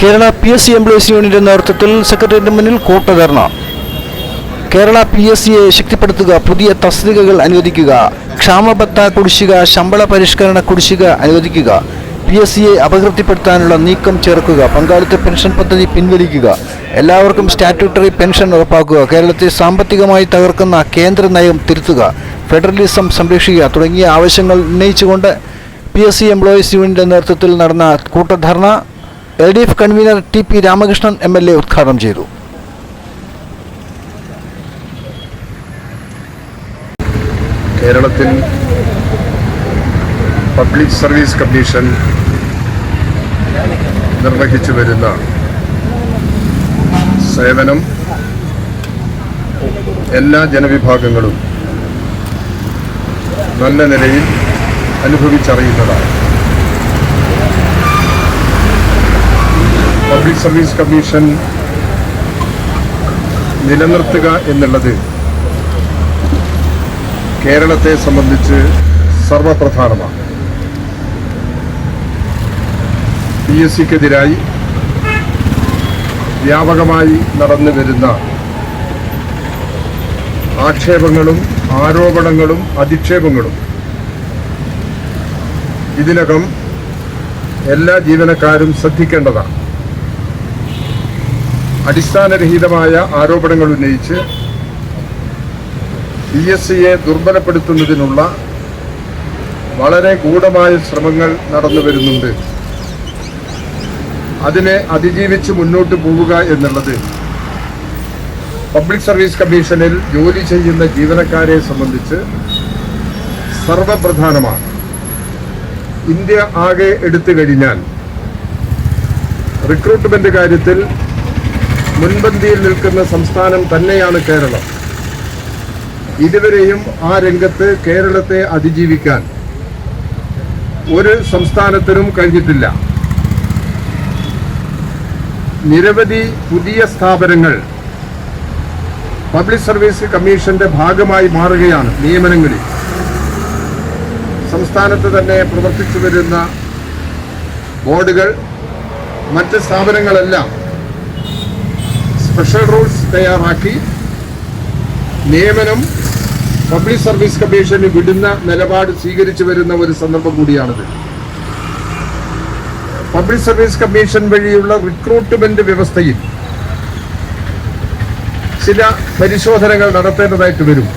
Kerala PSC employees യൂണിയന്റെ നേതൃത്വത്തിൽ സെക്രട്ടേറിയറ്റിന് മുന്നിൽ കൂട്ടധർണ. കേരള PSCയെ ശക്തിപ്പെടുത്തുക, പുതിയ തസ്തികകൾ അനുവദിക്കുക, ക്ഷാമബത്ത കുടിശ്ശിക, ശമ്പള പരിഷ്കരണ കുടിശ്ശിക അനുവദിക്കുക, PSCയെ അപകീർത്തിപ്പെടുത്താനുള്ള നീക്കം ചേർക്കുക, പങ്കാളിത്ത പെൻഷൻ പദ്ധതി പിൻവലിക്കുക, എല്ലാവർക്കും സ്റ്റാറ്റ്യൂട്ടറി പെൻഷൻ ഉറപ്പാക്കുക, കേരളത്തെ സാമ്പത്തികമായി തകർക്കുന്ന കേന്ദ്ര നയം തിരുത്തുക, ഫെഡറലിസം സംരക്ഷിക്കുക തുടങ്ങിയ ആവശ്യങ്ങൾ ഉന്നയിച്ചുകൊണ്ട് PSC എംപ്ലോയീസ് യൂണിയന്റെ നേതൃത്വത്തിൽ നടന്ന കൂട്ടധർണ LDF convener TP Ramakrishnan MLA ഉദ്ഘാടനം ചെയ്തു. കേരളത്തിൽ പബ്ലിക് സർവീസ് കമ്മീഷൻ നിർവഹിച്ചു വരുന്ന സേവനം എല്ലാ ജനവിഭാഗങ്ങളും നല്ല നിലയിൽ അനുഭവിച്ചറിയുന്നതാണ്. പബ്ലിക് സർവീസ് കമ്മീഷൻ നിലനിർത്തുക എന്നുള്ളത് കേരളത്തെ സംബന്ധിച്ച് സർവപ്രധാനമാണ്. PSCക്കെതിരായി വ്യാപകമായി നടന്നു വരുന്ന ആക്ഷേപങ്ങളും ആരോപണങ്ങളും അധിക്ഷേപങ്ങളും ഇതിനകം എല്ലാ ജീവനക്കാരും ശ്രദ്ധിക്കേണ്ടതാണ്. അടിസ്ഥാനരഹിതമായ ആരോപണങ്ങൾ ഉന്നയിച്ച് PSCയെ ദുർബലപ്പെടുത്തുന്നതിനുള്ള വളരെ ഗൂഢമായ ശ്രമങ്ങൾ നടന്നു വരുന്നുണ്ട്. അതിനെ അതിജീവിച്ച് മുന്നോട്ട് പോവുക എന്നുള്ളത് പബ്ലിക് സർവീസ് കമ്മീഷനിൽ ജോലി ചെയ്യുന്ന ജീവനക്കാരെ സംബന്ധിച്ച് സർവപ്രധാനമാണ്. ഇന്ത്യ ആകെ എടുത്തു കഴിഞ്ഞാൽ റിക്രൂട്ട്മെന്റ് കാര്യത്തിൽ മുൻപന്തിയിൽ നിൽക്കുന്ന സംസ്ഥാനം തന്നെയാണ് കേരളം. ഇതുവരെയും ആ രംഗത്ത് കേരളത്തെ അതിജീവിക്കാൻ ഒരു സംസ്ഥാനത്തിനും കഴിഞ്ഞിട്ടില്ല. നിരവധി പുതിയ സ്ഥാപനങ്ങൾ പബ്ലിക് സർവീസ് കമ്മീഷന്റെ ഭാഗമായി മാറുകയാണ്. നിയമനങ്ങളിൽ സംസ്ഥാനത്ത് തന്നെ പ്രവർത്തിച്ചു വരുന്ന ബോർഡുകൾ, മറ്റ് സ്ഥാപനങ്ങളെല്ലാം സ്പെഷ്യൽ റൂൾസ് തയ്യാറാക്കി നിയമനം പബ്ലിക് സർവീസ് കമ്മീഷന് വിടുന്ന നിലപാട് സ്വീകരിച്ചു വരുന്ന ഒരു സന്ദർഭം കൂടിയാണിത്. പബ്ലിക് സർവീസ് കമ്മീഷൻ വഴിയുള്ള റിക്രൂട്ട്മെന്റ് വ്യവസ്ഥയിൽ ചില പരിശോധനകൾ നടത്തേണ്ടതായിട്ട് വരും.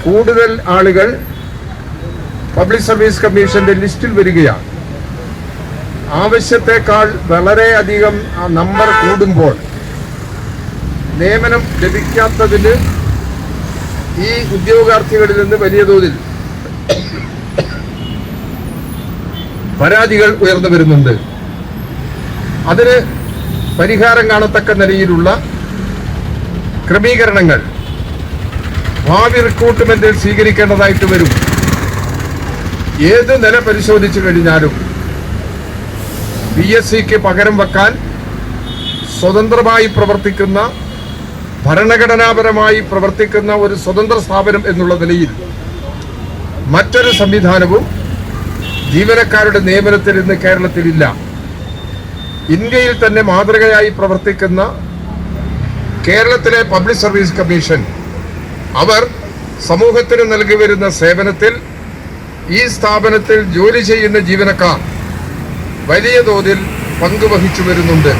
കൂടുതൽ ആളുകൾ പബ്ലിക് സർവീസ് കമ്മീഷന്റെ ലിസ്റ്റിൽ വരികയാണ്. ആവശ്യത്തെക്കാൾ വളരെയധികം നമ്പർ കൂടുമ്പോൾ നിയമനം ലഭിക്കാത്തതിന് ഈ ഉദ്യോഗാർത്ഥികളിൽ നിന്ന് വലിയ തോതിൽ പരാതികൾ ഉയർന്നു വരുന്നുണ്ട്. അതിന് പരിഹാരം കാണത്തക്ക നിലയിലുള്ള ക്രമീകരണങ്ങൾ ഭാവി റിക്രൂട്ട്മെന്റിൽ സ്വീകരിക്കേണ്ടതായിട്ട് വരും. ഏത് നില പരിശോധിച്ചു കഴിഞ്ഞാലും PSCക്ക് പകരം വെക്കാൻ സ്വതന്ത്രമായി പ്രവർത്തിക്കുന്ന, ഭരണഘടനാപരമായി പ്രവർത്തിക്കുന്ന ഒരു സ്വതന്ത്ര സ്ഥാപനം എന്നുള്ള നിലയിൽ മറ്റൊരു സംവിധാനവും ജീവനക്കാരുടെ നിയമനത്തിൽ ഇന്ന് കേരളത്തിലില്ല. ഇന്ത്യയിൽ തന്നെ മാതൃകയായി പ്രവർത്തിക്കുന്ന കേരളത്തിലെ പബ്ലിക് സർവീസ് കമ്മീഷൻ അവർ സമൂഹത്തിന് നൽകി വരുന്ന സേവനത്തിൽ ഈ സ്ഥാപനത്തിൽ ജോലി ചെയ്യുന്ന ജീവനക്കാർ വലിയ തോതിൽ പങ്കുവഹിച്ചു വരുന്നുണ്ട്.